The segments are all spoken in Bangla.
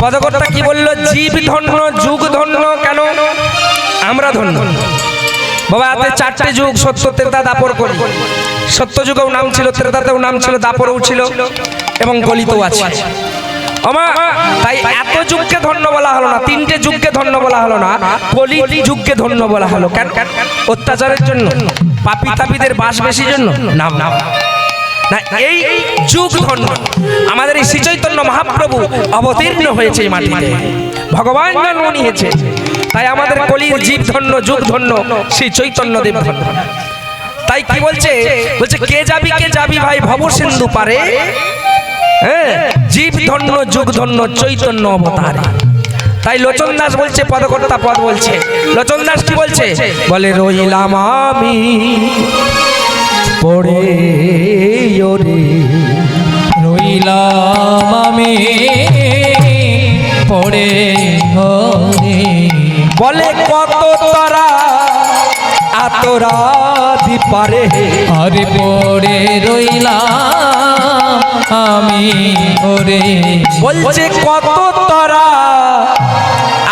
পদকর্তা কি বলল? জীব ধন্য, যুগ ধন্য। কেন আমরা ধন্য? বাবা হাতে চারটে যুগ, সত্য, ত্রেতা, দাপর, কলি। সত্য যুগেও নাম ছিল, ত্রেতাতেও নাম ছিল, দাপরেও ছিল এবং কলিতেও আছে। তাই এত যুগকে ধন্য বলা হলো না, তিনটে যুগকে ধন্য বলা হলো না, কলি যুগকে ধন্য বলা হলো। কেন? অত্যাচারের জন্য, পাপী তাপীদের বাস বেশির জন্য নাম না, এই যুগ ধন্য। আমাদের এই শ্রী চৈতন্য মহাপ্রভু অবতীর্ণ হয়েছে এই মাটিতে, ভগবান জন্ম নিয়েছে। তাই আমাদের কলির জীব ধন্য, যুগ ধন্য, শ্রী চৈতন্য দেব ধন্য। তাই কি বলছে? বলছে কে যাবি ভাই ভব সিন্ধু পারে, জীব ধন্য, যুগ ধন্য, চৈতন্য অবতারে। তাই লোচন দাস বলছে, পদকর্তা পদ বলছে, লোচন দাস কি বলছে? বলে রইলাম আমি পড়ে ওরে, রইলাম আমি পড়ে ওরে। বলে কত তারা আতরা দিপারে, আরে পড়ে রইলাম আমি ওরে। বলছে কত তারা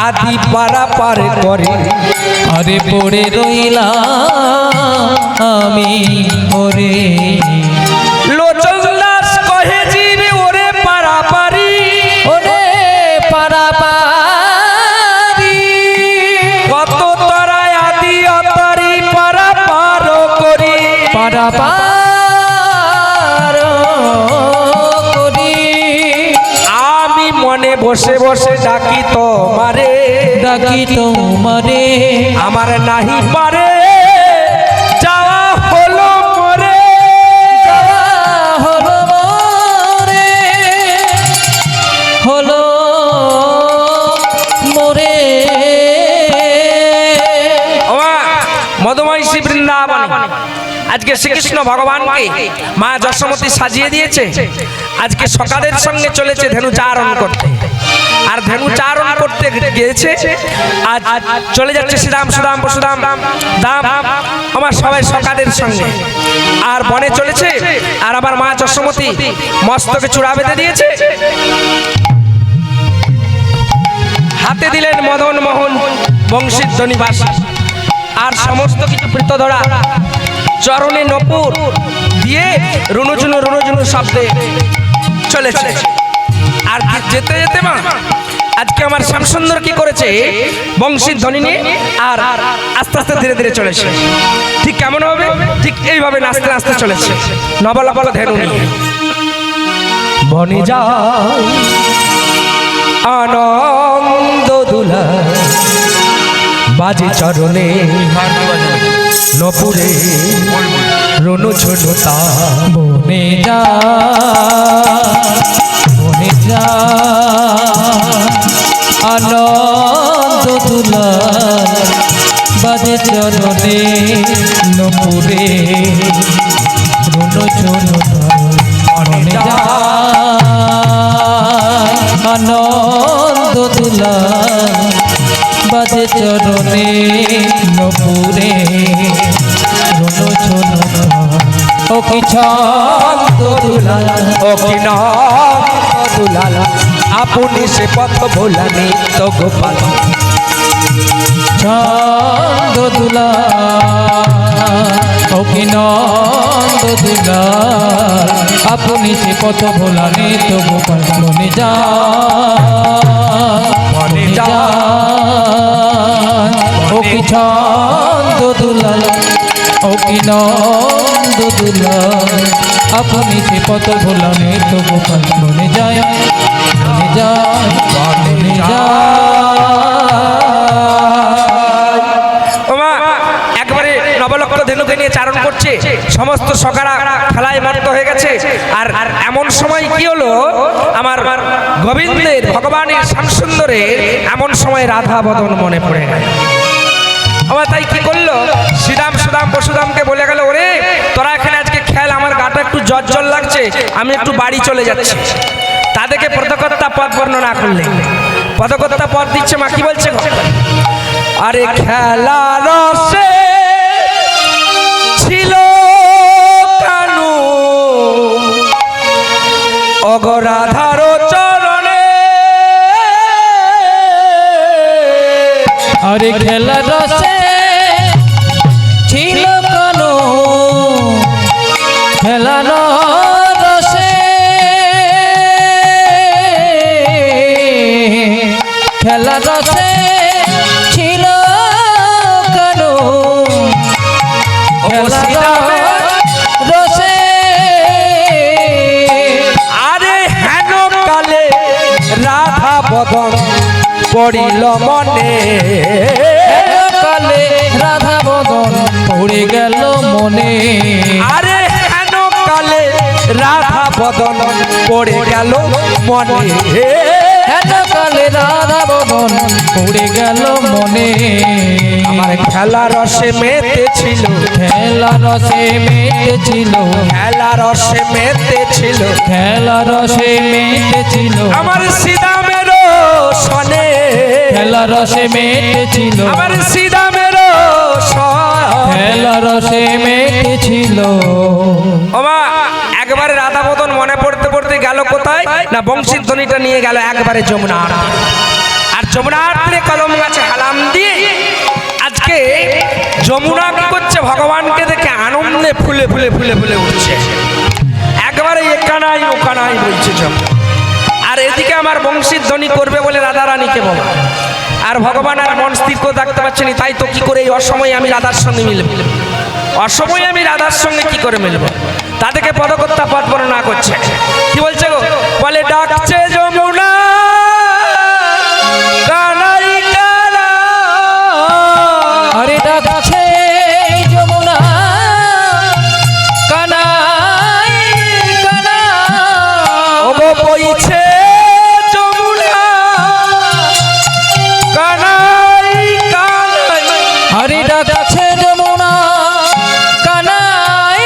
আদি পারা পার করে, আরে পড়ে রইলাম আমি ওরে। লোচন দাস কহে জীবে ওরে পারাপারি, ওরে পারাপারি। কত তারায় আদি অতারি পারা পার করি, পারাপার করি। আমি মনে বসে বসে ডাকি তোমারে, ডাকি তোমারে। আমার নাহি পারে যাওয়া হলো মরে, যাওয়া হলো মোরে, হলো মোরে। মধুময় শ্রী বৃন্দাবন আজকে শ্রীকৃষ্ণ ভগবানকে মা যশোমতী সাজিয়ে দিয়েছে। আজকে সকালের সঙ্গে চলেছে ধেনু চারণ করতে, আর ধেনু চারণ করতে গিয়েছে। আজ চলে যাচ্ছে শ্রীরাম, সুদাম, বসুদাম, দাম আমার সবাই সকালের সঙ্গে, আর বনে চলেছে। আর আবার মা যশোমতী মস্তকে চূড়া বেঁধে দিয়েছে, হাতে দিলেন মদন মোহন বংশীর ধ্বনিবাস, আর সমস্ত কিছু প্রীত ধরা, চরণে নপুর দিয়ে রুনুঝুনু রুনুঝুনু শব্দে চলেছে। আর যেতে যেতে মা আজকে আমার শ্যামসুন্দর কি করেছে? বংশীর ধ্বনি নিয়ে আর আস্তে আস্তে ধীরে ধীরে চলেছে। ঠিক কেমন হবে? ঠিক এইভাবে নাচতে নাচতে চলেছে, নবলবল ধেনু নিয়ে। বনে যায় আনন্দ দুলা, বাজে চরণে নপুরে রনু ছোটা। বনে যা, বনে যা আনন্দ দুলাল, বাজে চরণে নপুরে রুনো ছোনো। বনে যা আনন্দ দুলাল, বাজে চরণে নপুরে রুনো ছোনো। ও কি ছন্দ দুলাল, ও কি নন্দ দুলাল, আপনি সে পথ ভোলানি তো গোপাল। ছন্দ দুলাল, ও কি নন্দ দুলাল, আপনি সে পথ ভোলানি তো গোপাল। বনে যা, বনে যা, ও কি ছন্দ দুলাল, ও কি নন্দ দুলাল, আপনি সে পথ ভোলানি তো গোপাল। বনে যায়, বনে যায়, বনে যায়। একবারে নবলক্ষ ধেনুকে নিয়ে চারণ করছে, সমস্ত সকারা খেলায় মত্ত হয়ে গেছে। আর এমন সময় কি হলো? আমার গোবিন্দের, ভগবানের, শ্যামসুন্দরের এমন সময় রাধা বদন মনে পড়ে গেল। আমার তাই কি করলো? শ্রীরাম, সুদাম, বসুদামকে বলে গেল, ওরে তোরা এখানে আজকে খেল, আমার গাটা একটু জ্বর জ্বর লাগছে, আমি একটু বাড়ি চলে যাচ্ছি। তাদেরকে পদকর্তা পদ বর্ণনা করলে, পদকর্তা পদ দিচ্ছে। মা কি বলছে? আরে খেলা রসে ছিল কানু অগরাধার চরণে, আরে খেলা রসে ছিল কানো খেলা রসে খেলা রসে ছিল কানো খেলা রসে আরে হেন কালে রাধা বদন পড়িল মনে, কালে রাধা বদন পড়ে গেল মনে। আরে হেন কালে রাধা বদন পড়ে গেল মনে, কালে রাধা বদন পড়ে গেল মনে। আমার খেলা রসে মেতেছিল, খেলা রসে মেতেছিল, খেলা রসে মেতেছিল, খেলা রসে মেতেছিল, আমার সিদামের সনে, খেলা রসে মেতেছিল, আমার সিদামের খেলা রসে মেতেছিল। ওমা একবারে রাধা বদন মনে পড়তে পড়তে গেল কোথায় না, বংশীর ধ্বনিটা নিয়ে গেল একবারে যমুনার, আর যমুনার তীরে কলম গাছে হালাম দিয়ে আজকে যমুনা কি করছে, ভগবানকে দেখে আনন্দে ফুলে ফুলে ফুলে ফুলে উঠছে, একবারে একানাই ওকানাই বলছে যমুনা। আর এদিকে আমার বংশীর ধ্বনি করবে বলে রাধা রানীকে বলা, আর ভগবান আর মন স্থির করে থাকতে পারছে না, তাই তো কি করে এই অসময়ে আমি রাধার সঙ্গে মিলব, অসময়ে আমি রাধার সঙ্গে কি করে মিলব, তাদেরকে পদকর্তা পদ বর্ণনা করছে। কি বলছে গো, বলে ডাকছে যমুনা কানাই কানা, আরে ডাকছে যমুনা কানাই কানা, ও গো বইছে যমুনা কানাই কানাই, আরে ডাকছে যমুনা কানাই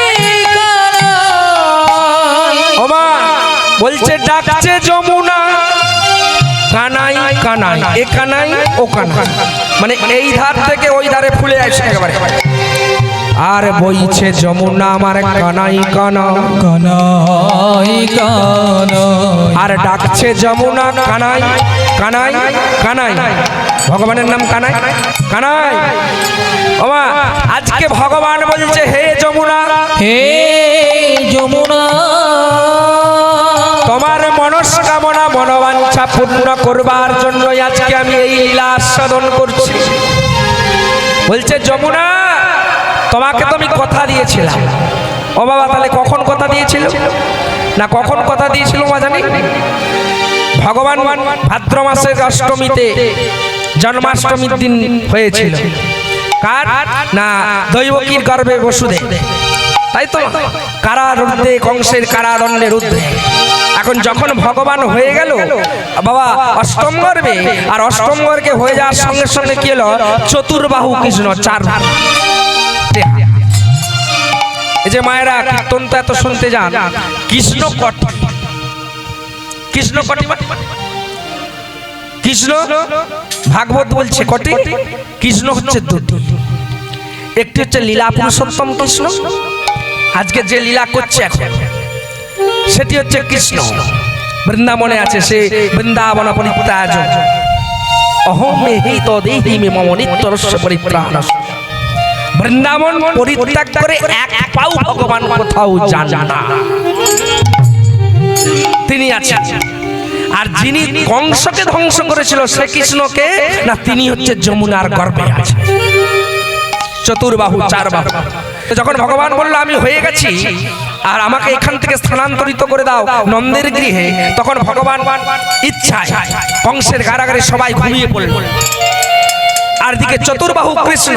কানাই। ওমা বলছে ডাকছে যমুনা কানাই কানাই, এ কানাই ও কানাই, মানে এই ধার থেকে ওই ধারে ফুলে আসে একেবারে, আর বইছে যমুনা আমার কানাই কানা, কানাই কানাই, আর ডাকছে যমুনা কানাই কানাই কানাই, ভগবানের নাম কানাই কানাই। ওমা আজকে ভগবান বলছে হে যমুনা, হে যমুনা, তোমার মনস্কামনা মনোবাঞ্ছা পূর্ণ করবার জন্য আজকে আমি এই লীলা আস্বাদন করছি। বলছে যমুনা তোমাকে তো আমি কথা দিয়েছিলাম। ও বাবা তাহলে কখন কথা দিয়েছিল না, কখন কথা দিয়েছিল মা জানি, ভগবান ভাদ্র মাসের অষ্টমীতে জন্মাষ্টমীর দিন হয়েছিল, কার না দৈবকীর গর্ভে বসুদেব, তাই তো কারারুদ্ধে কংসের কারারণ্যের ঊর্ধ্বে। এখন যখন ভগবান হয়ে গেল বাবা অষ্টম গর্ভে, আর অষ্টম গর্ভে হয়ে যাওয়ার সঙ্গে সঙ্গে কি হলো, চতুর্বাহু কৃষ্ণ, চার এই যে মায়েরা কীর্তন তো এত শুনতে যান, কৃষ্ণ কটি, কৃষ্ণ কটি কৃষ্ণ ভাগবত বলছে কটি, কৃষ্ণ হচ্ছে দুটি, একটি হচ্ছে লীলা পুরুষোত্তম কৃষ্ণ, আজকে যে লীলা করছে এখন সেটি হচ্ছে কৃষ্ণ, বৃন্দাবনে আছে সে বৃন্দাবন পরিত্রাজ, অহম হি তদেহি মে মম নিত্যরস্য পরিত্রাণস্য, বৃন্দাবন পরিত্যাগ করে এক পাও ভগবান কোথাও যান না, তিনি আছেন। আর যিনি কংসকে ধ্বংস করেছিল সে কৃষ্ণকে না, তিনি হচ্ছে যমুনার গর্ভে আছে, চতুর্বাহু চার বাহু। যখন ভগবান বলল আমি হয়ে গেছি আর আমাকে এখান থেকে স্থানান্তরিত করে দাও নন্দের গৃহে, তখন ভগবান ইচ্ছায় কংসের কারাগারে সবাই ঘুমিয়ে পড়ল, আর দিকে চতুর্বাহু কৃষ্ণ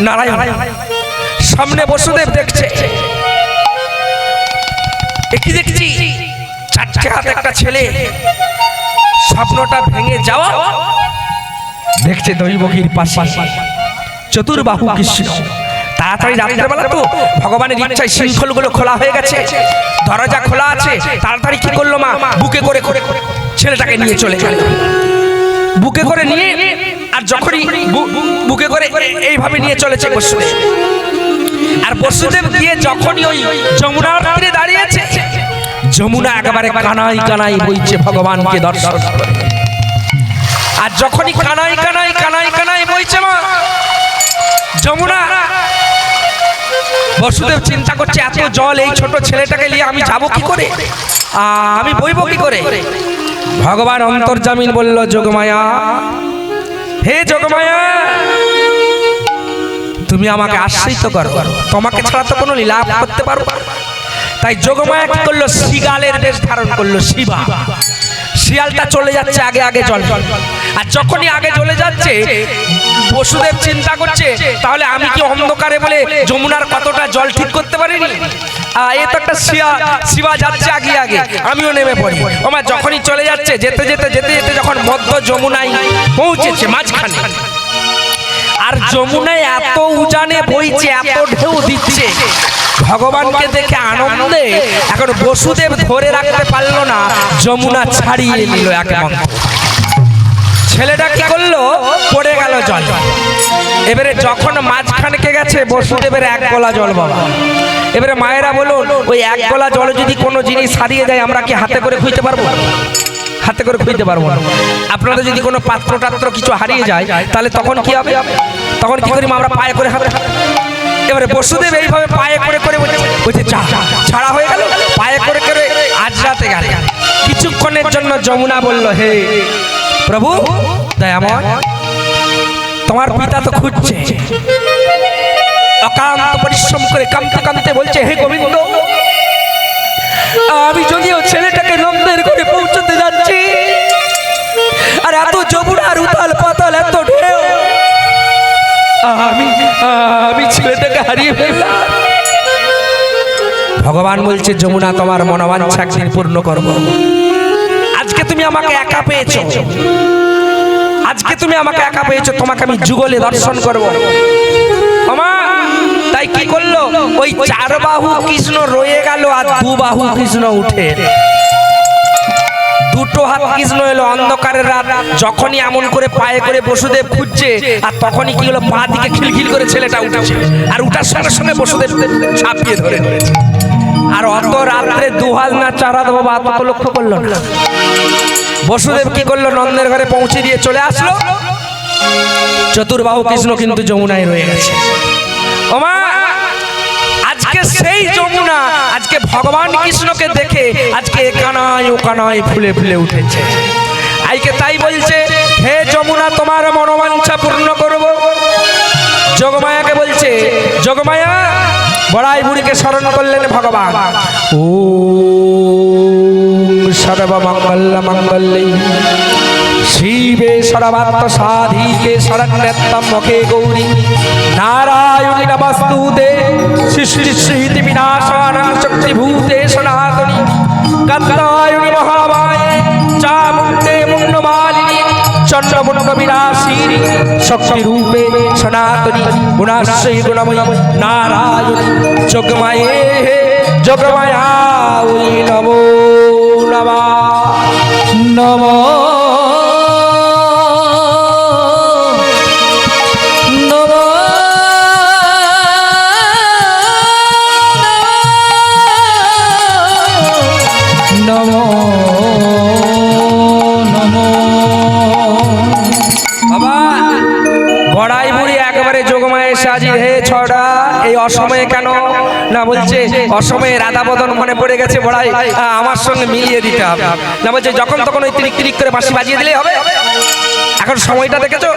নারায়ণ, সামনে বসুদেব দেখছে, কি দেখছি, চারটে হাত একটা ছেলে, স্বপ্নটা ভেঙে যাওয়া, দেখছে দৈবকীর পাশে চতুর্বাহু কৃষ্ণ। তাড়াতাড়ি রাত্রেবেলা তো ভগবানের ইচ্ছায় শৃঙ্খলগুলো খোলা হয়ে গেছে, দরজা খোলা আছে, তাড়াতাড়ি কি করলো মা, বুকে করে করে ছেলেটাকে নিয়ে চলে গেল, বুকে করে নিয়ে, আর যখনই বুকে করে এইভাবে নিয়ে চলেছে বসুদেব, আর বসুদেব গিয়ে যখনই ওই যমুনার তীরে দাঁড়িয়েছে, যমুনা একেবারে কানাই কানাই বইছে ভগবানকে দর্শন করে। আর যখনই কানাই কানাই কানাই কানাই বইছে মা যমুনা, বসুদেব চিন্তা করছে এত জল এই ছোট ছেলেটাকে নিয়ে আমি যাব কি করে, আমি বইব কি করে। ভগবান অন্তর্যামিন বলল, যোগমায়া, হে যোগমায়া, তুমি আমাকে আশ্রিত করো, তোমাকে ছাড়া তো কোনো লীলা করতে পারো। তাই যোগমায়া কি করলো, শিগালের বেশ ধারণ করলো, শিবা। শিয়ালটা চলে যাচ্ছে আগে আগে জল, আর যখনই আগে চলে যাচ্ছে বসুদেব চিন্তা করছে তাহলে আমি কি অন্ধকারে বলে যমুনার কতটা জল ঠিক করতে পারিনি, এ তো একটা শিবা যাচ্ছে আগে আগে, আমিও নেমে পড়ি। আমার যখনই চলে যাচ্ছে যেতে যেতে যেতে যেতে যখন মধ্য যমুনায় পৌঁছেছে মাঝখানে, আর যমুনায় এত উজানে বইছে, এত ঢেউ দিচ্ছে, ভগবানকে দেখে আনন্দে এখন বসুদেব ধরে রাখতে পারলো না, যমুনা ছাড়িয়ে নিল একেবারে। ছেলেটা কি করলো, পড়ে গেল জল। এবারে যখন মাঝখানকে গেছে বসুদেবের এক গলা জল বাবা। এবারে মায়েরা বলুন, ওই এক গলা জল যদি কোনো জিনিস হারিয়ে যায় আমরা কি হাতে করে খুঁজতে পারবো? হাতে করে খুঁজতে পারবো না। আপনাদের যদি কোনো পাত্র টাত্র কিছু হারিয়ে যায় তাহলে তখন কি হবে? তখন কি করি আমরা পায়ে করে হাতে। এবারে বসুদেব এইভাবে পায়ে করে করে বলছে ছাড়া হয়ে গেল, পায়ে করে করে আজ রাতে গেল। কিছুক্ষণের জন্য যমুনা বলল, হে প্রভু দয়াময়, তোমার পিতা তো খুঁজছে, অকান্ত পরিশ্রম করে কামতে কামতে বলছে, হে গোবিন্দ, আমি যদিও ছেলেটাকে নন্দের করে পৌঁছতে যাচ্ছি, আর এত যমুনার উতাল পাতাল, এত ঢেউ, আমি ছেলেটাকে হারিয়ে ফেললাম। ভগবান বলছে, যমুনা, তোমার মনোবাঞ্ছা একদিন পূর্ণ করব। আজকে তুমি আমাকে একা পেয়েছো, আজকে তুমি আমাকে একা পেয়েছো, তোমাকে আমি যুগলে দর্শন করব। তাই কি করলো, ওই চার বাহু কৃষ্ণ রয়ে গেল আর দু বাহু কৃষ্ণ উঠে, দুটো হাত কৃষ্ণ এলো। অন্ধকারের রাত যখনই এমন করে পায়ে করে বসুদেব খুঁজছে, আর তখনই কি হলো, পা দিকে খিলখিল করে ছেলেটা উঠেছে, আর উঠার সঙ্গে সঙ্গে বসুদেব ছাপিয়ে ধরে নিয়েছে। আর অত রাত্রে দুহাত না চার হাত বাবা, অত লক্ষ্য করলো না। বসুদেব কি করলো, নন্দের ঘরে পৌঁছে দিয়ে চলে আসলো। চতুর্বাহু কৃষ্ণ কিন্তু যমুনায় রয়ে গেছে। ওমা, আজকে সেই যমুনা আজকে ভগবান কৃষ্ণকে দেখে আজকে কানায় ও কানায় ফুলে ফুলে উঠেছে। আইকে তাই বলছে, হে যমুনা, তোমার মনোবাঞ্ছা পূর্ণ করব। যোগমায়াকে বলছে, যোগমায়া, বড়াই বুড়িকে স্মরণ করলেন ভগবান। ওম সর্বমঙ্গল মঙ্গলে শিবে সর্বার্থ সাধিকে শরণ্যত্তম মুখে গৌরী নারায়ণী নমস্তুতে সৃষ্টি সৃষ্টি বিনাশানাং শক্তিভূতে সনাতনী কাত্যায়নী মহামায়ে চামুণ্ডে মুণ্ডমালিনী চন্দ্রমুণ্ড বিনাশিনী শক্তিরূপে সনাতনী গুণাশ্রী গুণময়ী নারায়ণী যোগমায়ে যোগমায়া নমো নমঃ নমো অসময়ে কেন না, বলছে অসময়ে রাধা বদন মনে পড়ে গেছে, বড়াই আমার সঙ্গে মিলিয়ে দিতে হবে না। বলছে যখন তখন ওই তিরিক তিরিক করে বাঁশি বাজিয়ে দিলেই হবে। এখন সময়টা দেখেছো,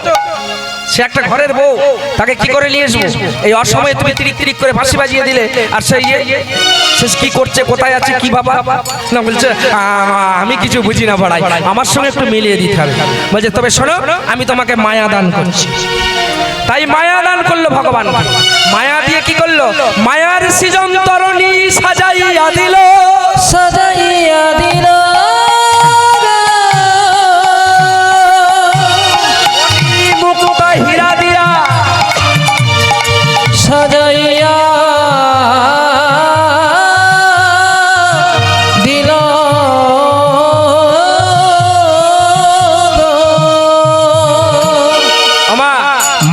সে একটা ঘরের বউ, তাকে কি করে নিয়ে আসবো? এই অসময়ে তুমি তিরিক তিরিক করে বাঁশি বাজিয়ে দিলে, আর সেই সে কি করছে, কোথায় আছে, কি বাবা না। বলছে আমি কিছু বুঝি না বড়াই, আমার সঙ্গে একটু মিলিয়ে দিতে হবে। বলছে তবে শোনো, আমি তোমাকে মায়া দান করছি। তাই মায়া দান করলো ভগবান। মায়া দিয়ে কি করলো, মায়ার সৃজন তরণী সাজাইয়া দিল, সাজাইয়া দিল মুক্তা হীরা দিয়া সাজাইয়া দিল।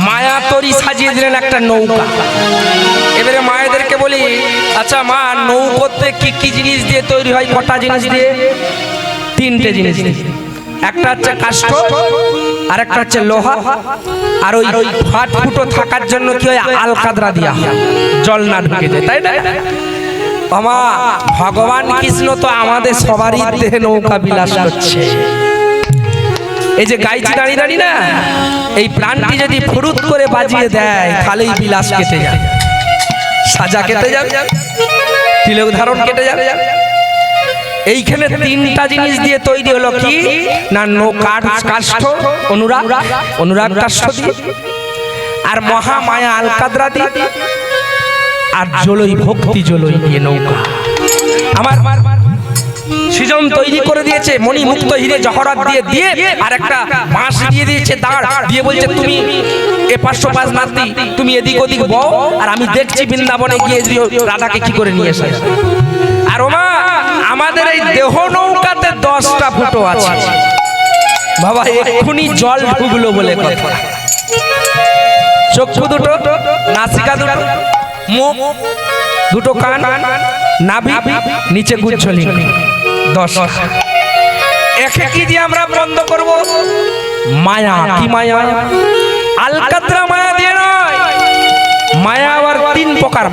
মায়া তরি সাজিয়ে দিলেন একটা নৌকা। এবারে মায়েদেরকে বলি, আচ্ছা মা, নৌকোতে কি কি জিনিস দিয়ে তৈরি হয়? কটা জিনিস দিয়ে? তিনটে জিনিস দিয়ে। একটা হচ্ছে কাষ্ঠ, আর একটা হচ্ছে লোহা, আর ওই ফাট ফুটো থাকার জন্য কি হয় আলকাতরা দিয়া হয়, জল না ঢুকে যায়, তাই না? বাবা ভগবান কৃষ্ণ তো আমাদের সবারই দেহে নৌকা বিলাস করছে। এই যে গাইছি দাঁড়িয়ে দাঁড়িয়ে না, এই প্রাণটি যদি ফুরুত করে বাজিয়ে দেয় তাহলেই বিলাস কেটে যায়, সাজা কেটে যাবে, তিলক ধারণ কেটে যাবে। এইখানে তিনটা জিনিস দিয়ে তৈরি হলো কি না, কাষ্ঠ অনুরাগ কাষ্ঠ দিয়ে, আর মহামায়া আলকাতরা দিয়ে, আর জলই ভক্তি জলই দিয়ে নৌকা। আমার সৃজন তৈরি করে দিয়েছে মণি মুক্ত হিরে জহরত দিয়ে দিয়ে, আর একটা বাঁশ দিয়ে দিয়েছে দাঁড় দিয়ে, বলছে তুমি এ 500 পাঁচ নাতি, তুমি এদিক ওদিক বও, আর আমি দেখছি বৃন্দাবনে গিয়ে রাধাকে কি করে নিয়ে এসে। আর ওমা আমাদের এই দেহ নৌকাতে 10টা ফুটো আছে বাবা, এক্ষুনি জল ঢুকলো বলে কথা। চক্ষু দুটো, নাসিকা দুটো, মুখ দুটো, কান, নাভি, নিচে গুচ্ছলি, 10। একে কি দিয়ে আমরা বন্ধ করব? মায়া। কি মায়া? আলকাতরা মায়া দিয়ে নয়। মায়া আবার 3 প্রকার,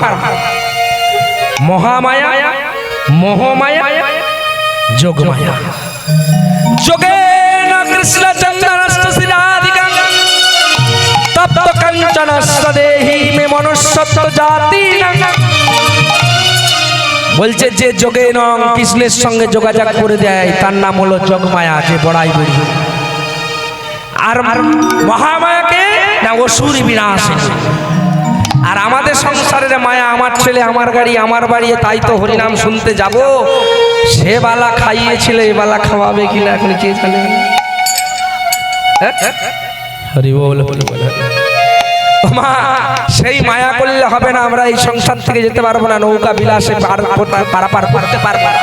মহামায়া, মোহমায়া, যোগমায়া। যোগেন কৃষ্ণ চন্দ্রস্ত শ্রীরাধিকা তপ্ত কাঞ্চন সদেহি মে মনুষ্যত্ব জাতি। বলছে যে যোগে নং কৃষ্ণের সঙ্গে যোগাযোগ করে দেয় তার নাম হলো যোগমায়া, যে বড়াই বড়ি। আর মহামায়াকে না অসুরি বিনাশী। আর আমাদের সংসারের মায়া, আমার ছেলে, আমার গাড়ি, আমার বাড়ি, তাই তো হরিনাম শুনতে যাব। সে বালা খাইয়েছিল, এ বালা খাওয়াবে কিনা এখন কে জানে। হরি বল, হরি বল। মা সেই মায়া করলে হবে না, আমরা এই সংসার থেকে যেতে পারবো না, নৌকা বিলাসে পারাপার করতে পারবো না,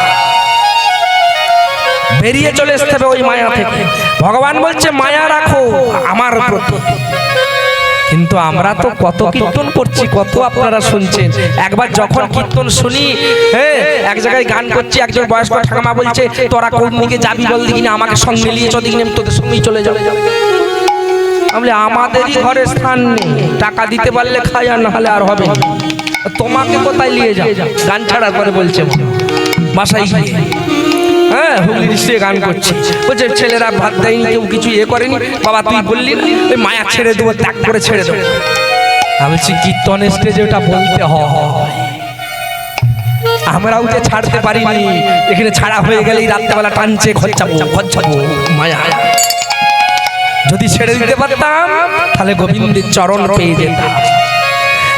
বেরিয়ে চলে আসতে হবে ওই মায়া থেকে। ভগবান বলছে মায়া রাখো আমার প্রতি। কিন্তু আমরা তো কত কীর্তন করছি, কত আপনারা শুনছেন। একবার যখন কীর্তন শুনি, হ্যাঁ এক জায়গায় গান করছি, একজন বয়স্ক ঠাকুমা বলছে তোরা কোন দিকে যাবি বল দিকে না, আমাকে সঙ্গে নিয়ে চদিক নেম, তোদের সঙ্গেই চলে যাবে। বলে আমাদেরই ঘরে স্থান নেই, টাকা দিতে পারলে খাই, আর না হলে আর হবে। তোমাকে কোথায় নিয়ে যাও? গান ছাড়ার পরে বলছে বাসায় গিয়ে, হ্যাঁ হুগলি ডিস্ট্রিক্টে গান করছি, বলছে ছেলেরা ভাত দেয়নি, কেউ কিছু করেনি। বাবা তুই বললি না ওই মায়া ছেড়ে দেবো, ত্যাগ করে ছেড়ে দেবো। আমি বলছি কীর্তন স্টেজে ওটা বলতে হয়, আমরাও যে ছাড়তে পারিনি, এখানে ছাড়া হয়ে গেলেই রাত্রেবেলা টানছে খরচাবো মায়া। যদি ছেড়ে দিতে পারতাম তাহলে গোবিন্দের চরণ পেয়ে যেতাম।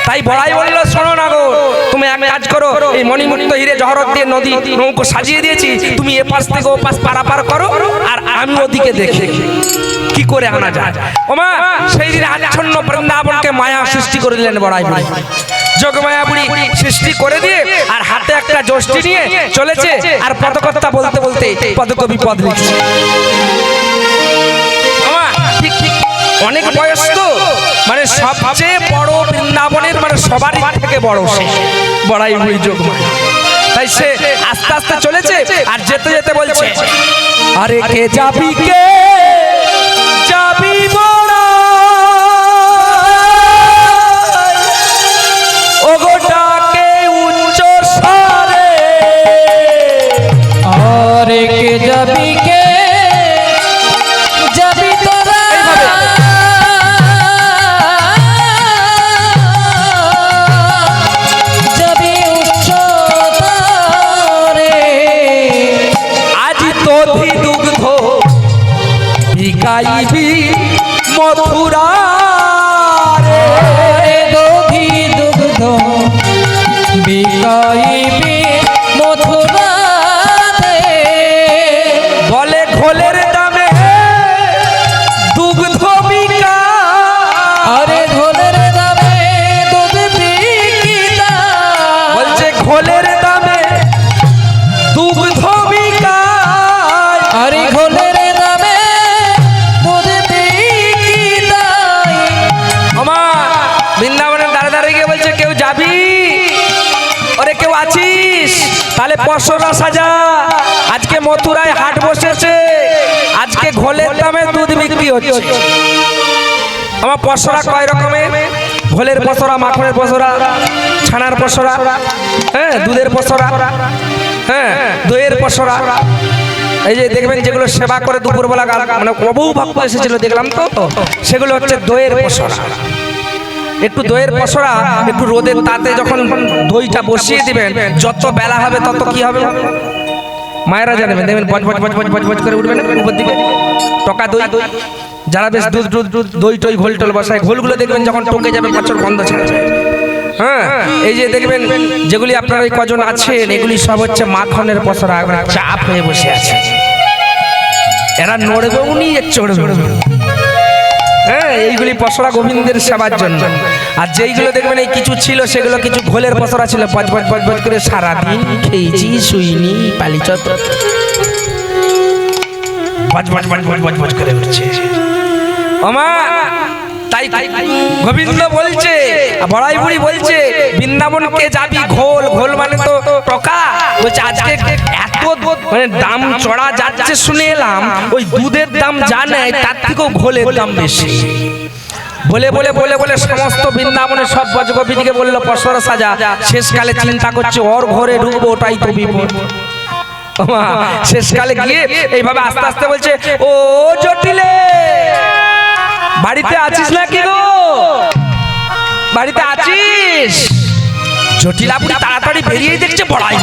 তাই বড়াই বললো শোনো না গো, তুমি এক কাজ করো, এই মণিমুক্ত হিরে জহরত দিয়ে নদী নৌকো সাজিয়ে দিয়েছি, তুমি এ পাশ থেকে ও পাশ পারাপার করো, আর আমি ওদিকে দেখে কি করে আনা যায়। ওমা সেই দিন আচ্ছন্ন বৃন্দাবনকে মায়া সৃষ্টি করে দিলেন বড়াই বুড়ি। যোগমায়া বুড়ি সৃষ্টি করে দিয়ে আর হাতে একটা যষ্টি নিয়ে চলেছে, আর পদকর্তা বলতে বলতে পদকবি পদ লিখছে। ঠিক ঠিক অনেক বয়স তো, মানে সবচেয়ে বড় বৃন্দাবনের, মানে সবারই থেকে বড় সে বড়াই বুড়ি যোগমায়া। তাই সে আস্তে আস্তে চলেছে, আর যেতে যেতে বলছে আরে কে যাবি, কে যাবি ও গোটাকে উচ্চ স্বরে, আরে কে যাবি, কে যাবি তোরা, যাবি উচ্চ তারে, আজ দধি দুগ্ধ বিকাইবি মথুরা রে, দধি দুগ্ধ বিকাইবি মথুরাতে, বলে ঘোলের দামে দুগ্ধ বিকা, আরে ঘোলের দামে দুধ বিকিতা, বলছে ঘোলের দামে দুগ্ধ বিকা, আরে ঘোলের দামে দুধ বিকিতা। আমার বৃন্দাবনের দাঁড়ে দাঁড়িয়ে গিয়ে বলছে কেউ যাবি, ওরে কেউ আছিস, তাহলে 500 সাজা। আজকে মথুরায় হাট বসেছে, আজকে ঘোলের দামে দুধ বিক্রি বিক্রি হচ্ছে। আমার পসরা কয় রকমের, ঘোলের পসরা, মাখনের পসরা, ছানার পসরা, হ্যাঁ দুধের পসরা, হ্যাঁ দইয়ের পসরা। এই যে দেখবেন যেগুলো সেবা করে দুপুরবেলা মানে বহু ভক্ত এসেছিল দেখলাম তো, সেগুলো হচ্ছে দইয়ের পসরা। একটু দইয়ের পসরা একটু রোদের তাতে যখন দইটা বসিয়ে দিবেন, যত বেলা হবে তত কি হবে মায়েরা জানেন, দেখবেন বজ বজ বজ বজ বজ বজ করে উঠবেন উপর দিকে টকা দই। যারা বেশ দুধ দুধ দুধ দই টই ঘোল টোল বসায়, ঘোলগুলো দেখবেন যখন টকে যাবে বছর বন্ধ ছেড়ে যায়। হ্যাঁ এই যে দেখবেন যেগুলি আপনার ওই কজন আছেন, এগুলি সব হচ্ছে মাখনের পসরা, একবার চাপ হয়ে বসে আছে। এরা নড়বেও নি, চড়বে। হ্যাঁ এইগুলি পসরা গোবিন্দের সেবার জন্য। আর যেইগুলো দেখবেন এই কিছু ছিল, সেগুলো কিছু ঘোলের পসরা ছিল, বজ বজ বজ বজ করে সারাদিন খেয়েছি, শুইনি, পালিচত বজ বজ বজ বজ বজ বজ করে উঠছে। ওমা তাই গোবিন্দ বলছে, বড়াই বুড়ি বলছে, বৃন্দাবনকে যাবি ঘোল, ঘোল মানে তো টকা। বলছে আজকে এত মানে দাম চড়া যাচ্ছে শুনে এলাম, ওই দুধের দাম যা নেয় তার থেকেও ঘোলের দাম বেশি। বলে বলে বলে বলে সমস্ত বৃন্দাবনের সব বজগোপীদিকে বললো পসরা সাজা। শেষকালে চিন্তা করছে ওর ঘরে ঢুকবো, ওটাই তো বিপদ। শেষকালে গিয়ে এইভাবে আস্তে আস্তে বলছে, ও জটিলে বাড়িতে আছিস নাকি গো, বাড়িতে আছিস? জটিলা বুড়ি তাড়াতাড়ি বেরিয়ে দেখছে বড়াই।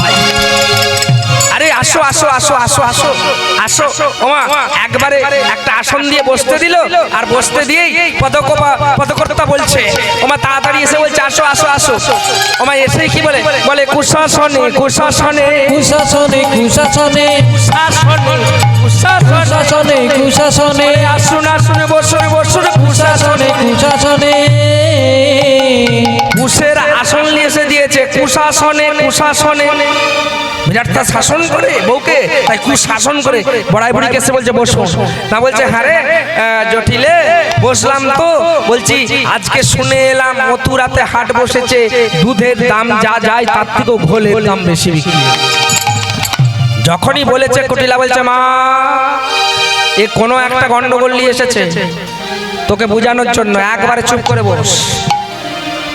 আরে আসো আসো আসো আসো আসো আসো। ওমা একবারে একটা আসন দিয়ে বসতে দিল, আর বসতে দিয়েই পদকর্তা বলছে, ওমা তাড়াতাড়ি এসে বলছে আসো আসো আসো। ওমা এসেই কি বলে, বলে কুশাসনে কুশাসনে কুশাসনে কুশাসনে কুশাসনে কুশাসনে আসুন আসুন বসুন বসুন কুশাসনে কুশাসনে কুশের আসন নিয়ে এসে দিয়েছে, কুশাসনে কুশাসনে। বিরাটটা শাসন করে বউকে, তাই কুশাসন করে বড়াই বুড়িকে এসে বলছে বসো। না বলছে হ্যাঁ রে জটিলে বসলাম তো, বলছি আজকে শুনে এলাম মথুরাতে হাট বসেছে, দুধের দাম যা যায় তার থেকেও ঘোলের দাম বেশি বিক্রি। যখনই বলেছে কুটিলা বলছে মা এ কোনো একটা গন্ডগোল নিয়ে এসেছে, তোকে বোঝানোর জন্য একবারে চুপ করে বস।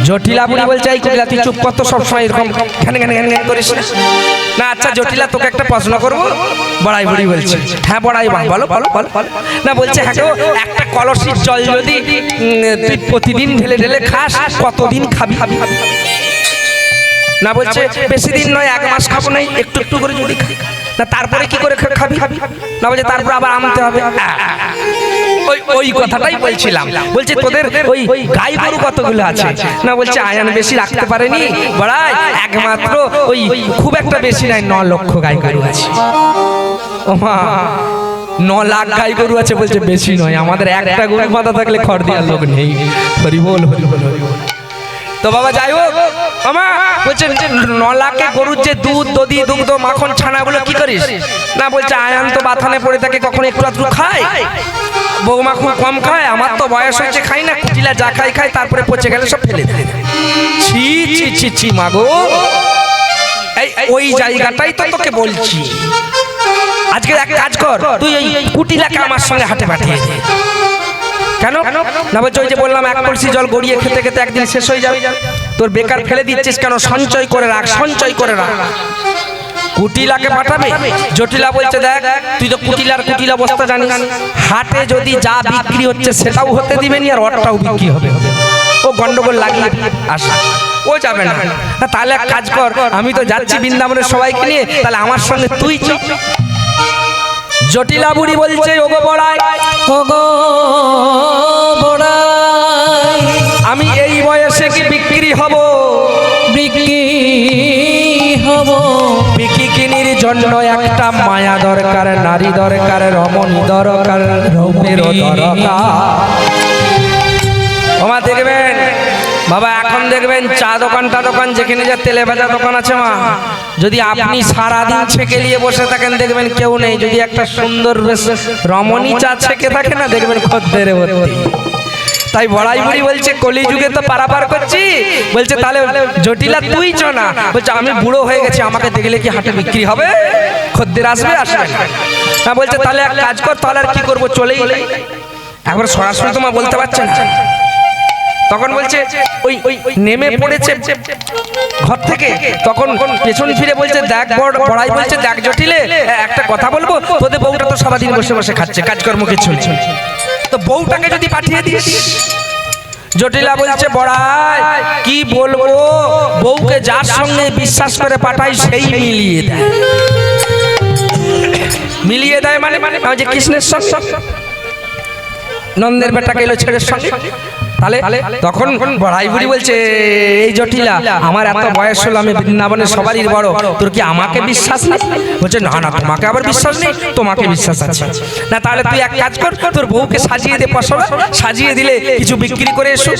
জটিলা বুড়ি বলছে এই কুটিলা তুই চুপ কর তো, সবসময় এরকম ঘ্যান ঘ্যান ঘ্যান ঘ্যান করিস না। আচ্ছা জটিলা তোকে একটা প্রশ্ন করবো। বড়াই বুড়ি বলছে হ্যাঁ বড়াই মা বলো বলো বলো। না বলছে হ্যাঁ গো, একটা কলসির জল যদি তুই প্রতিদিন ঢেলে ঢেলে খাস, কতদিন খাবি? না বলছে বেশি দিন নয়, 1 মাস খাবো নাই, একটু একটু করে যদি খাই। না তারপরে কি করে খাবি? না বলছে তারপর আবার আনতে হবে। ওই কথাটাই বলছিলাম। বলছে তোদের ওই গাই গরু কতগুলো আছে? না বলছে আয়ান বেশি রাখতে পারেনি বড়াই, একমাত্র ওই খুব একটা বেশি নাই, 9 লক্ষ গাই গরু আছে। ওমা 9 লাখ গাই গরু আছে, বলছে বেশি নয়, আমাদের একটা গরু মাথা থাকলে খড় দেওয়ার লোক নেই। হরি বল হরি বল হরি বল। তো বাবা যাই হোক, মামা বলছেন যে 9 লাখে গরুর যে দুধ দধি দুগ্ধ মাখন ছানাগুলো কি করিস? না বলছে আয়ান তো বাথানে পড়ে থাকে, কখন একটু আধটু খায়, বৌমা খুব কম খায়, আমার তো বয়স হয়েছে খাই না, কুটিলা যা খাই খাই তারপরে পচে গেলে সব ফেলে দেয়। ছি ছি ছি ছি মাগো, ওই জায়গাটাই তো তোকে বলছি। আজকে এক কাজ কর, তুই ওই কুটিলাকে আমার সঙ্গে হাটে পাঠিয়ে দে। কেন? না বলছে ওই যে বললাম 1 কলসি জল গড়িয়ে খেতে খেতে একদিন শেষ হয়ে যাবে, তোর বেকার ফেলে দিচ্ছিস কেন? সঞ্চয় করে রাখ, সঞ্চয় করে রাখ। কুটিলাকে পাঠাবে? জটিলা বলছে দেখ তুই তো কুটিলা অবস্থা জানিস, হাটে যদি যা বিক্রি হচ্ছে সেটাও হতে দিবেনি, আর ওরটাও বিক্রি হবে, ও গন্ডগোল লাগিয়ে আসা, ও যাবে না। তাহলে এক কাজ কর, আমি তো যাচ্ছি বৃন্দাবনের সবাইকে নিয়ে, তাহলে আমার সঙ্গে তুই চল। জটিলা বুড়ি বলছে ওগো বড়াই, ওগো বড়াই, আমি এই বয়সে কি বিক্রি হব? বিক্রি হব? বিক্রির জন্য একটা মায়া দরকার, নারী দরকার, রমণী দরকার, রূপের দরকার। ওমা দেখবেন বাবা, এখন দেখবেন চা দোকান যেখানে যা তেলে ভাজা দোকান আছে মা, যদি আপনি সারাদিন ছেঁকে নিয়ে বসে থাকেন দেখবেন কেউ নেই, যদি একটা সুন্দর রমণী চা ছেঁকে থাকে না দেখবেন খদ্দের ভর্তি। তাই বড়াই বুড়ি বলছে কলিযুগে তো পারাপার করছি, বলছে তাহলে জটিলা তুই চ না। বলছে আমি বুড়ো হয়ে গেছি, আমাকে দেখলে কি হাটে বিক্রি হবে? খদ্দের আসবে আসবে না। বলছে তাহলে এক কাজ কর, তাহলে আর কি করবো, চলেই একবার সরাসরি তোমার বলতে পারছে না। তখন বলছে ওই নেমে পড়েছে ঘর থেকে, তখন পেছন ফিরে বলছে দেখ বড়াই বলছে দেখ জটিলে একটা কথা বলবো, তোদের বউটা তো সারাদিন বসে বসে খাচ্ছে, কাজকর্ম কিছু নেই, তো বউটাকে যদি পাঠিয়ে দিস। জটিলা বলছে বড়াই কি বলবো, বউকে যার সঙ্গে বিশ্বাস করে পাঠাই সেই মিলিয়ে দেয় মানে ওই যে কৃষ্ণের সঙ্গে নন্দের বেটাকে এলো ছেলের সঙ্গে। তাহলে তখন বড়াই বুড়ি বলছে এই জটিলা আমার এত বয়স হলো, আমি বৃন্দাবনের সবারই বড়, তোর কি আমাকে বিশ্বাস নেই? বলছে না না তোমাকে আবার বিশ্বাস নেই, তোমাকে বিশ্বাস আছে। না তাহলে তুই এক কাজ কর, তোর বউকে সাজিয়ে দে, পশরা সাজিয়ে দিলে কিছু বিক্রি করে এসো।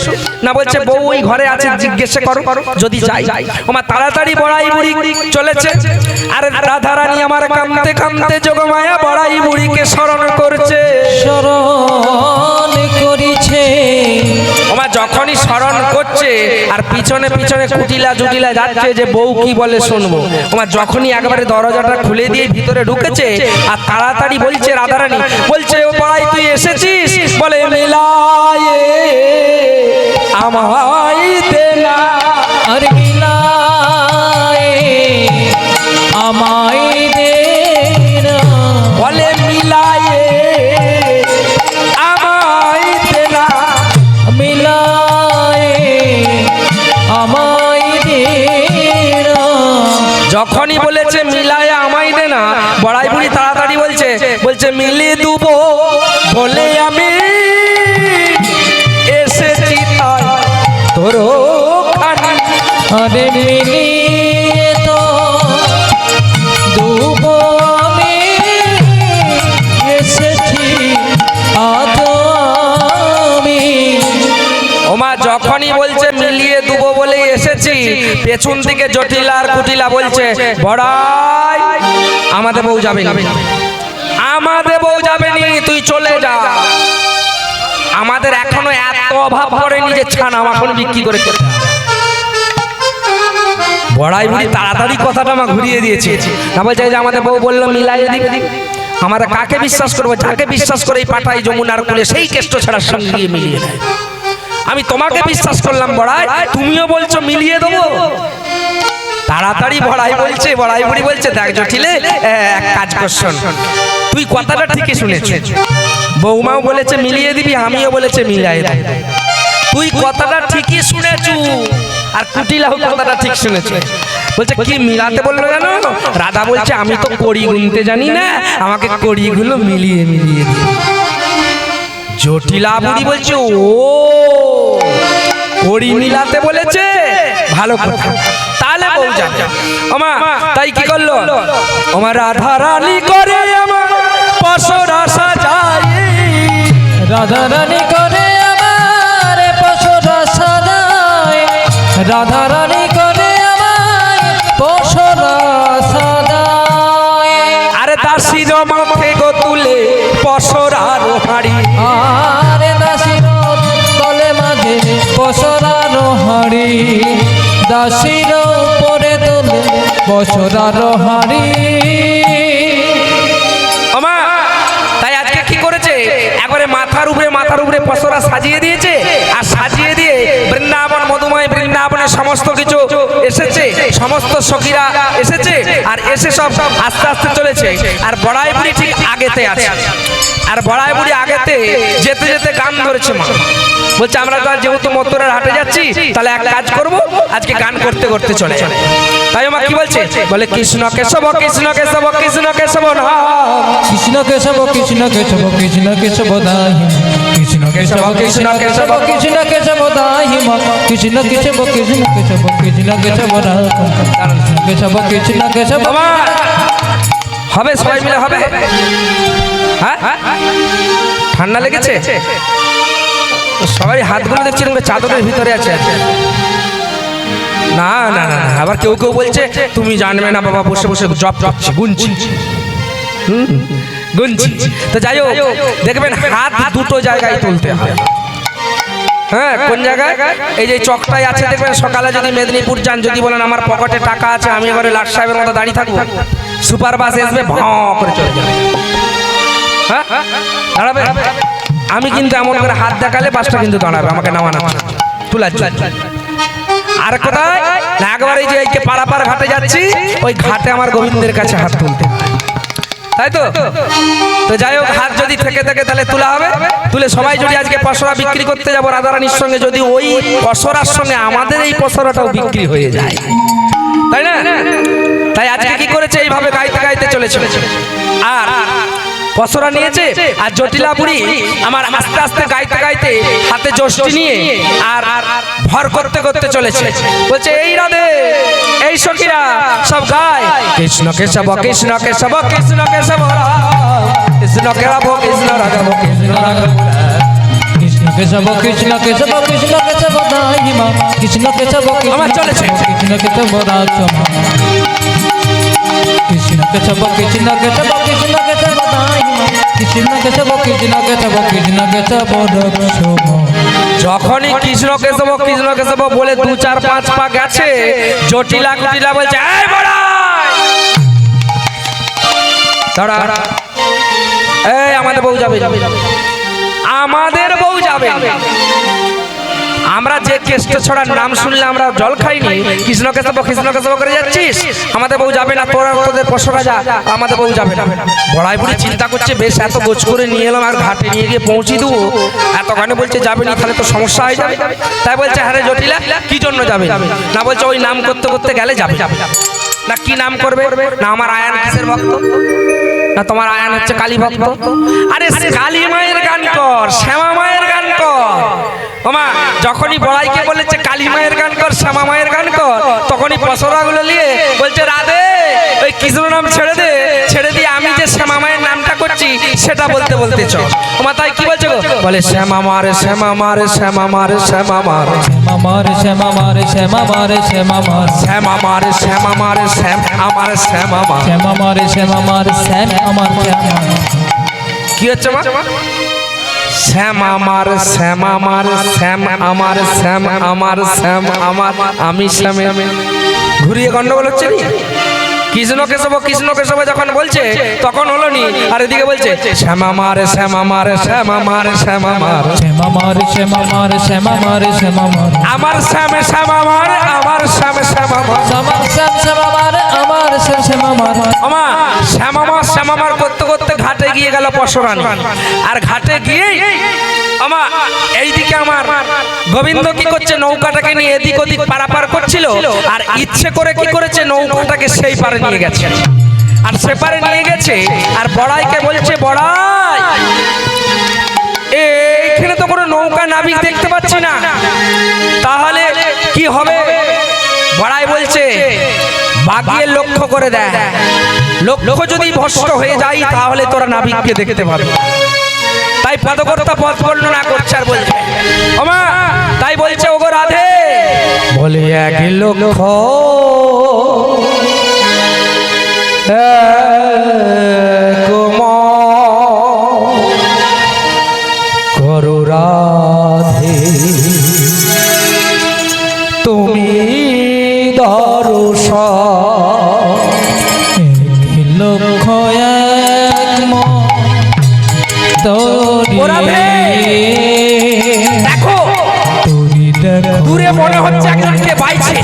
না বলছে বউ ওই ঘরে আছে, জিজ্ঞাসা করো যদি যাই। ওমা তাড়াতাড়ি বড়াই বুড়ি চলেছে। আর রাধারানী আমার কামতে কামতে যোগমায়া বড়াই বুড়িকে স্মরণ করছে, স্মরণ করিছে। ওমা যখনই স্মরণ করছে আর পিছনে পিছনে কুটিলা জুটিলা যাচ্ছে যে বউ কি বলে শুনবো। ওমা যখনই একবারে দরজাটা খুলে দিয়ে ভিতরে ঢুকেছে আর তাড়াতাড়ি বলছে রাধারানী বলছে ও বড়াই তুই এসেছিস? বলে মিলায়ে আমায় দে না, আর মিলায়ে আমায় দে না, বলে মিলায়ে আমায় দে না, মিলায়ে আমায় দে না। যখনই বলেছে মিলায়ে আমায় দে না, বড়াই বুড়ি তাড়াতাড়ি বলছে মিলিয়ে দেবো বলে আমি এসেছি তাই তোর খানি। আরে মিলিয়ে তো দুবো আমি এসেছি আজ আমি। ওমা যখনই বলছে মিলিয়ে দেবো বলে এসেছি, পেছন থেকে জটিলা আর কুটিলা বলছে বড়াই আমাদের বউ যাবে না, আমাদের বউ যাবে নি, তুই চলে যা, আমাদের এখনো এত অভাব করেনি যে ছানা মাখন বিক্রি করে খেতে হবে। বড়াই বুড়ি তাড়াতাড়ি কথাটা আমার ঘুরিয়ে দিয়েছে। না বলছে যে আমাদের বউ বললো মিলাই দিবে, আমরা কাকে বিশ্বাস করবো? যাকে বিশ্বাস করে পাঠাই যমুনার কুলে সেই কেষ্ট ছাড়ার সঙ্গে গিয়ে মিলিয়ে দেয়। আমি তোমাকে বিশ্বাস করলাম বড়াই, তুমিও বলছো মিলিয়ে দেবো। তাড়াতাড়ি বড়াই বুড়ি বলছে দেখ জটিলে এক কাজ কর, শোন তুই কথাটা ঠিকই শুনেছিস, বৌমাও বলেছে মিলিয়ে দিবি, আমিও বলেছে মিলিয়ে দেব, তুই কথাটা ঠিকই শুনেছু আর কুটিলাও কথাটা ঠিক শুনেছে। বলছে কি মিলাতে বললো জানো? রাধা বলছে আমি তো কড়ি গুনতে জানি না, আমাকে কড়িগুলো মিলিয়ে মিলিয়ে দিই। জটিলা বুড়ি বলছে ও কড়ি মিলাতে বলেছে, ভালো কথা, তাহলে বউ যাবে। ওমা তাই কি করলো? ওমা রাধা রানী করে আমার পশরা সাজাই, রাধা রানী করে আমার পশরা সাজায়, রাধা রানী করে আমার পশরা সাজায়। আরে দাসির মাথে গো তুলে পশরার হাড়ি, আরে দাসির তলে মাঝে পশরার হাড়ি, দাসির পরে তোলে পশরার হাড়ি। ওমা তাই আজকে কি করেছে? একবারে মাথার উপরে পশরা সাজিয়ে দিয়েছে, আর সাজিয়ে দিয়ে বৃন্দাবন মধুময় বৃন্দাবনের সমস্ত কিছু এসেছে, সমস্ত সখীরা এসেছে, আর এসে সব আস্তে আস্তে চলেছে। আর বড়াই বুড়ি ঠিক আগেতে আছে, আর বড়াই বুড়ি আগেতে যেতে যেতে গান ধরেছে। মা বলছে আমরা তো যেহেতু মথুরার হাটে যাচ্ছি, তাহলে এক কাজ করব, আজকে গান করতে করতে চলে যাবে। তাই মা কি বলছে? বলে কৃষ্ণ কেশব কৃষ্ণ কেশব কৃষ্ণ কেশব নাম, কৃষ্ণ কেশব কৃষ্ণ কেশব কৃষ্ণ কেশব দাহি, কৃষ্ণ কেশব কৃষ্ণ কেশব কৃষ্ণ কেশব দাহি, কৃষ্ণ কেশব কৃষ্ণ কেশব কৃষ্ণ কেশব রাম, কৃষ্ণ কেশব কৃষ্ণ কেশব। বাবা হবে, সবাই মিলে হবে। হ্যাঁ ঠান্ডা লেগেছে? সবাই হাতগুলো দেখছি চাদরের ভিতরে আছে। না না না, আবার কেউ কেউ বলছে তুমি জানবে না বাবা, বসে বসে জপ করছি, গুনছি গুনছি। তো যাই হোক, দেখবেন হাত দুটো জায়গায় তুলতে হয়। হ্যাঁ কোন জায়গায়? এই যে চকটাই আছে দেখবেন, সকালে যদি মেদিনীপুর যান, যদি বলেন আমার পকেটে টাকা আছে, আমি এবারে লাট সাহেবের মতো দাঁড়িয়ে থাকবো, সুপার বাস আসবে ভাঁ করে চলে যাবে। হ্যাঁ দাঁড়াবে, আমি কিন্তু এমন করে হাত দেখালে বাসটা কিন্তু দাঁড়াবে, আমাকে নামানো তুলা। আর কোথায় না একবারে যে এই পাড়াপাড় ঘাটে যাচ্ছি, ওই ঘাটে আমার গোবিন্দের কাছে হাত তুলতে, তাই তো। তো যাই হোক, হাত যদি থেকে থাকে তাহলে তোলা হবে। তুলে সবাই যদি আজকে পসরা বিক্রি করতে যাবো রাধারানীর সঙ্গে, যদি ওই পসরার সঙ্গে আমাদের এই পসরাটাও বিক্রি হয়ে যায়, তাই না? তাই আজকে কি করেছে, এইভাবে গাইতে গাইতে চলেছে। আর পসরা নিয়েছে, আর জটিলা বুড়ি আমার আস্তে আস্তে গাইতে গাইতে হাতে যষ্টি নিয়ে আর ভর করতে করতে চলেছে। বলছে এই রাধে, এই সখীরা সব গায় কৃষ্ণ কেশব কৃষ্ণ কেশব কৃষ্ণ কেশব কৃষ্ণ কেশব কৃষ্ণ রাঘব কৃষ্ণ রাঘব কৃষ্ণ কেশব কৃষ্ণ কেশব কৃষ্ণ কেশব দাহিমা কৃষ্ণ কেশব আমার চলেছে। কৃষ্ণ কেশব রাজমা কৃষ্ণ কেশব কৃষ্ণ কেশব কৃষ্ণ কেশব দাহিমা কৃষ্ণ কেশব কৃষ্ণ কেশব কৃষ্ণ কেশব রক্ষমা। যখনই কৃষ্ণ কেশব বলে 2 4 5 পা গেছে, জটিলা কুটিলা বলছে এই বড়াই দাঁড়া, এই আমাদের বউ যাবে, আমাদের বউ যাবে। আমরা যে কেষ্ট ছড়ার নাম শুনলে আমরা জল খাইনি, কৃষ্ণ কেশব করে যাচ্ছিস, আমাদের বউ যাবে না, তোরা তোদের পশরা যা, আমাদের বউ যাবে না। বড়াই বুড়ি চিন্তা করছে, বেশ এত গোছ করে নিয়ে এলাম, আর ঘাটে নিয়ে গিয়ে পৌঁছে দেবো, এতখানে বলছে যাবে না, তাহলে তো সমস্যা হয়ে যাবে। তাই বলছে হ্যাঁ রে জটিলা, কি জন্য যাবে না? বলছে ওই নাম করতে করতে গেলে যাবে না। কি নাম করবে না? আমার আয়ান কিসের ভক্ত না, তোমার আয়ান হচ্ছে কালী ভক্ত। আরে কালী মায়ের গান কর, শ্যামা মায়ের গান কর। ওমা যখনই বড়াইকে বলেছে কালী মায়ের গান কর, শ্যামা মায়ের গান কর, তখনই পসরাগুলো নিয়ে বলছে রাধে ওই কৃষ্ণ নাম ছেড়ে দে, ছেড়ে দিয়ে আমি যে শ্যামা মায়ের নামটা করছি সেটা বলতে বলতে চল। ওমা তাই কি বলছে গো? বলে শ্যামা মারে শ্যামা মারে শ্যামা মারে শ্যামা মারে শ্যামা মারে শ্যামা মারে শ্যামা মারে শ্যামা মারে শ্যামা মারে শ্যামা মারে শ্যাম আমার শ্যামা মারে শ্যামা মারে শ্যামা মারে শ্যাম আমার শ্যামা। কি হচ্ছে মা? শ্যাম আমার শ্যাম আমার শ্যাম আমার শ্যাম আমার শ্যাম আমার আমি শ্যামে ঘুরিয়ে গন্ডগোল হচ্ছে নি। কৃষ্ণ কেশব যখন বলছে তখন হলো নি, আর এদিকে বলছে শ্যামা মারে শ্যামা মারে শ্যামা মারে শ্যামা মারে শ্যামা মারে শ্যামা মারে শ্যামা মারে শ্যামা মারে আমার শ্যামে শ্যামা মারে আমার শ্যামে শ্যামা মারে আমার শ্যাম শ্যামা মারে আমার শ্যাম শ্যামা মারে। আমার শ্যামা মার করতে করতে ঘাটে গিয়ে গেল পশরানি। আর ঘাটে গিয়ে আমার এইদিকে আমার গোবিন্দ কি করছে, নৌকাটাকে নিয়ে এদিক ওদিক পারাপার করছিল, আর ইচ্ছে করে কি করেছে, নৌকাটাকে সেই পারে নিয়ে গেছে। আর সে পারে নিয়ে গেছে, আর বড়াইকে বলছে বড়াই এইখানে তো কোনো নৌকা নাবিক দেখতে পাচ্ছি না, তাহলে কি হবে? বড়াই বলছে বাগিয়ে লক্ষ্য করে দেয়, লক্ষ্য যদি ভ্রষ্ট হয়ে যায় তাহলে তোরা নাবিককে দেখতে পাবে। তাই পদকর্তা পথ বর্ণনা করছে আর বলছে ওমা তাই বলছে ওগো রাধে, বলে এক লক্ষ্য করো রাধে তুমি দর্শন লক্ষ্য এক দেখো দূরে মনে হচ্ছে একজনকে বাইছে,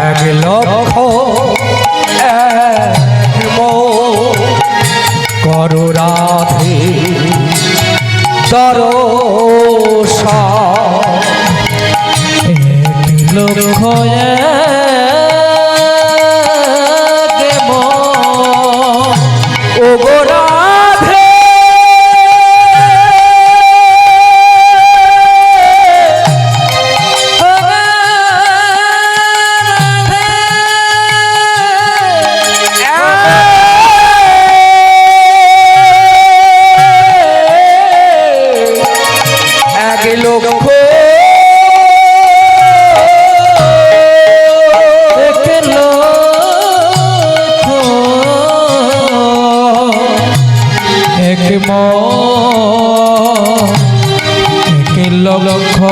এক লক্ষ্য করো রাধে দর্শন লক্ষ্য ওগো রাধে এক লক্ষ্য লক্ষ্য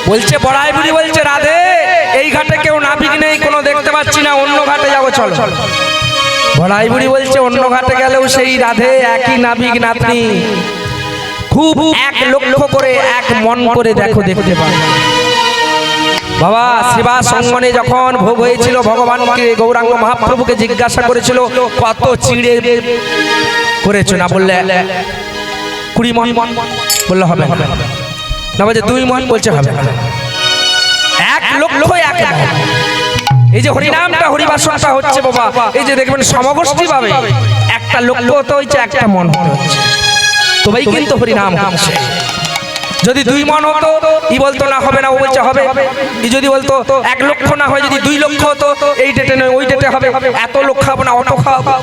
বলছে বড়াই বুড়ি বলছে রাধে এই ঘাটে কেউ নাবিক নেই, কোনো দেখতে পাচ্ছি না, অন্য ঘাটে যাবো চলো। বড়াই বুড়ি বলছে অন্য ঘাটে গেলেও সেই রাধে একই নাবিক নাতনি, খুব এক লক্ষ্য করে এক মন করে দেখো, দেখতে পাবে। বাবা সেবা সঙ্গনে যখন ভোগ হয়েছিল, ভগবানকে গৌরাঙ্গ মহাপ্রভুকে জিজ্ঞাসা করেছিল কত চিড়ে করেছো, না বললে 20 মণ, বললে হবে না, বলছে 2 মণ, বলছে হবে, 1 লক্ষ 1 মণ। এই যে হরিনামটা হরিবাসনটা হচ্ছে বাবা, এই যে দেখবেন সমগোষ্ঠী পাবে, একটা লক্ষ হতে হচ্ছে, একটা মন হতে হচ্ছে, তবেই কিন্তু হরিনাম হচ্ছে। যদি 2 মণ হতো ই বলতো না হবে না, ও বলছে হবে। ই যদি বলতো 1 লক্ষ না হয়, যদি 2 লক্ষ হতো, এই ডেটে নয় ওই ডেটে হবে, এত লোক খাবো না অত খাওয়াবো,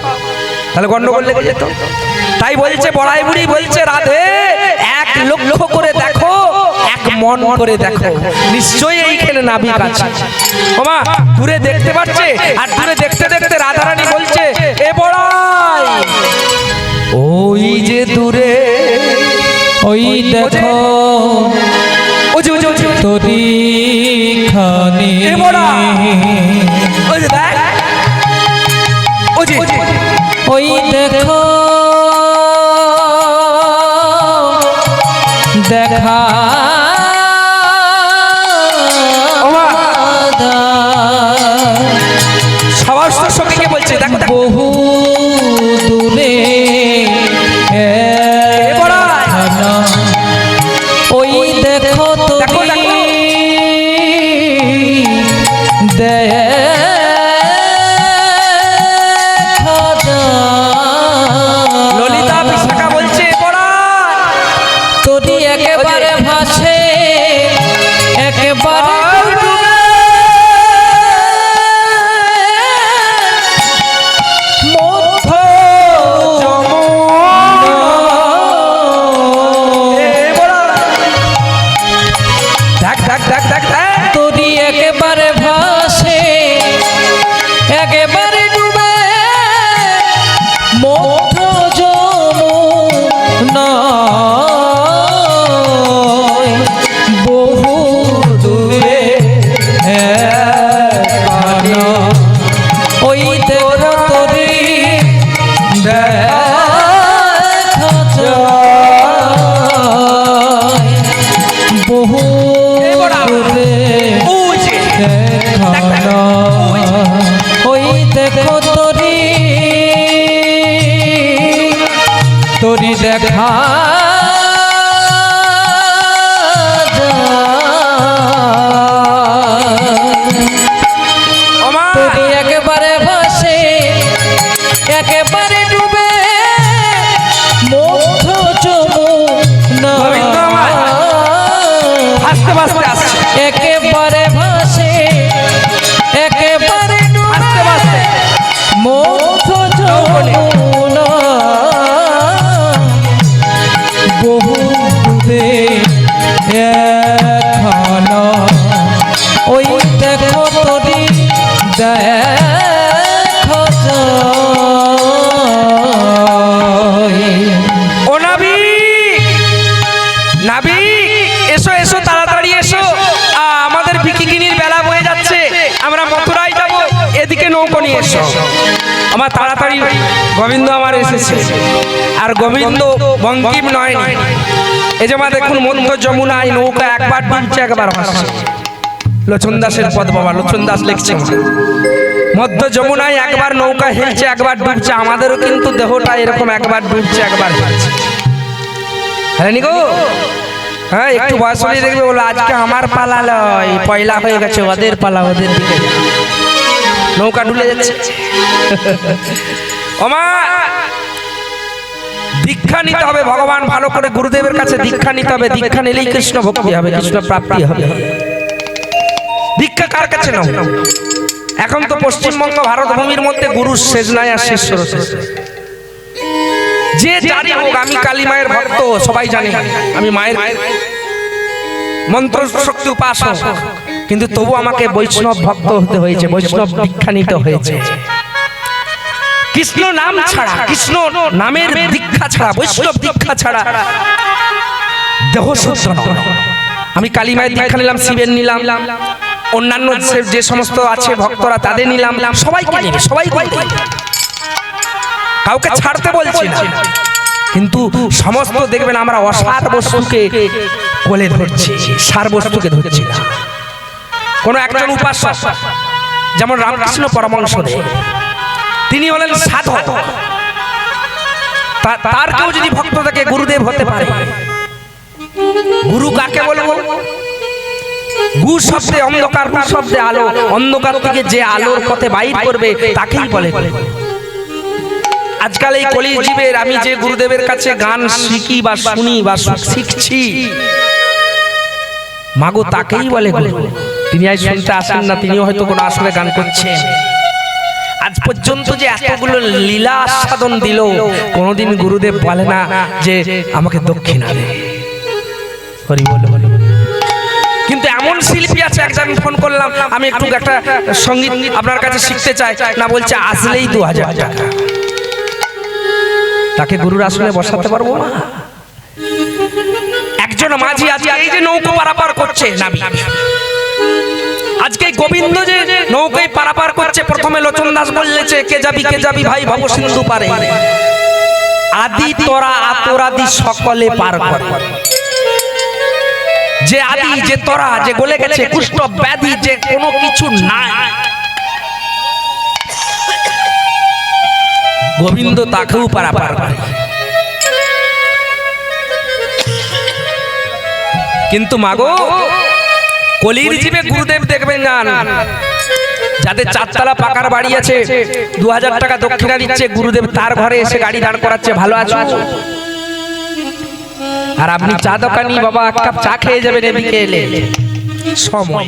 তাহলে গন্ডগোল লেগে যেত। তাই বলছে বড়াই বুড়ি বলছে রাধে 1 লক্ষ করে দেখো, 1 মণ করে দেখো, নিশ্চয়ই এইখানে নাবিক আছে। ওমা দূরে দেখতে পাচ্ছে, আর দূরে দেখতে দেখতে রাধারানী বলছে এ বড়াই ওই যে দূরে ওই দেখো ওই যে তোরি খানি, এ বড়া ওই যে দেখ ওই যে ওই দেখো দেখা সবার সঙ্গে বলছে দেখো দেখো বহু দূরে ওই দেখো দেখো দেখো ললিতা বিশাখা বলছে বড়া তোরি একেবারে ভাসে একেবারে তোরি একেবারে ভাসে একেবারে ডুবে মধ্য যমুনা, বহু দূরে একখানা ওই দেখো তোরি দেখা যায়, বহু দূরে একখানা ওই দেখো তোরি তোরি দেখা তোরি একেবারে ভাসে একেবারে ডুবে মধ্য যমুনা, ভাসতে ভাসতে আসছে একেবারে ভাসে একেবারে ভাসতে ভাসতে মধ্য যমুনা, বহু দূরে একখানা ওই দেখো তোরি দেখা যায়। ও নাবিক নাবিক এসো এসো তাড়াতাড়ি এসো, আমাদের বিকিনির বেলা বয়ে যাচ্ছে, আমরা মথুরায় যাব, এদিকে নৌকো নিয়ে এসো। আমার তাড়াতাড়ি গোবিন্দ আমার এসেছে, আর গোবিন্দ বঙ্কিম নয়, এই যে মা দেখুন মধ্য যমুনায় নৌকা একবার ডুবছে একবার ভাসছে। লোচন দাসের পদ বাবা, লোচন দাস লিখছে মধ্য যমুনায় একবার নৌকা হেলছে একবার ডুবছে, আমাদেরও কিন্তু দেহটা এরকম একবার ডুবছে একবার হেলছে। হ্যাঁ নিগো, হ্যাঁ একটু বয়স হলে দেখবে বলো আজকে আমার পালা লয়, পয়লা হয়ে গেছে ওদের পালা, ওদের দিকে নৌকা ডুলে যাচ্ছে। ওমা দীক্ষা নিতে হবে, ভগবান ভালো করে গুরুদেবের কাছে দীক্ষা নিতে হবে, দীক্ষা নিলেই কৃষ্ণ ভক্তি হবে, কৃষ্ণ প্রাপ্তি হবে। দীক্ষা কার কাছে নাও? এখন তো পশ্চিমবঙ্গ ভারত ভূমির মধ্যে গুরু শেষ নাই আর শিষ্যর শেষ। যে জানি হোক, আমি কালী মায়ের ভক্ত সবাই জানে, আমি মায়ের মন্ত্র শক্তি উপাসক, কিন্তু তবু আমাকে বৈষ্ণব ভক্ত হতে হয়েছে, বৈষ্ণব দীক্ষা নিতে হয়েছে। কৃষ্ণ নাম ছাড়া, কৃষ্ণ নামের দীক্ষা ছাড়া, বৈষ্ণব দীক্ষা ছাড়া দেহ শুদ্ধ নয়। আমি কালী মায়ের দীক্ষা নিলাম, শিবের নিলাম, অন্যান্য যে সমস্ত আছে ভক্তরা তাদের নিলাম, সবাইকে নেবে, সবাইকে নেবে। কাউকে ছাড়তে বলছি না, কিন্তু সমস্ত দেখবেন আমরা অসার বস্তুকে কোলে ধরছি, সার বস্তুকে ধরছি না। কোন একজন উপাসক যেমন রামকৃষ্ণ পরমহংসদেব, তিনি হলেন সাধক, তার কেউ যদি ভক্ত থাকে গুরুদেব হতে পারে। গুরু কাকে বলবো? গু শব্দে অন্ধকার, গু শব্দে আলো, অন্ধকার থেকে যে আলোর পথে বাইর করবে তাকেই বলে। আজকাল এই কলির জীবের আমি যে গুরুদেবের কাছে গান শিখি বা শুনি বা শিখছি, মাগো তাকেই বলে গুরু। তিনি আজ শুনতে আসেন না, তিনিও হয়তো কোনো আসলে গান করছেন। আজ পর্যন্ত যে এতগুলো লীলা আস্বাদন দিল, কোনোদিন গুরুদেব বলে না যে আমাকে দক্ষিণা দে। হরি বল। কিন্তু এমন শিল্পী আছে, একজন ফোন করলাম আমি একটু একটা সঙ্গীত আপনার কাছে শিখতে চাই, না বলছে আসলেই 2000 টাকা। তাকে গুরুর আসলে বসাতে পারবো না। একজন মাঝি আজকে এই যে নৌকো পারাপার করছে, নাবি আজকে গোবিন্দ যে নৌকায় পারাপার করছে, প্রথমে লোচন দাস বললেছে কে যাবি ভাই ভব সিন্ধু পারে, আদি তোরা আতরাদি সকলে পার করে। যে আদি, যে তোরা, যে গলে গেছে কুষ্ঠ ব্যাধি, যে কোনো কিছু নাই, গোবিন্দ তাকেও পারাপার করে। কিন্তু মাগো কলির জীবে গুরুদেব দেখবেন গান, যাদের 4 তলা পাকার বাড়ি আছে, 2000 টাকা দক্ষিণা দিচ্ছে, গুরুদেব তার ঘরে এসে গাড়ি দাঁড় করাচ্ছে, ভালো আছো? আর আপনি চা দোকানি বাবা, এক কাপ চা খেয়ে যাবেন এদিকে এলে, সময়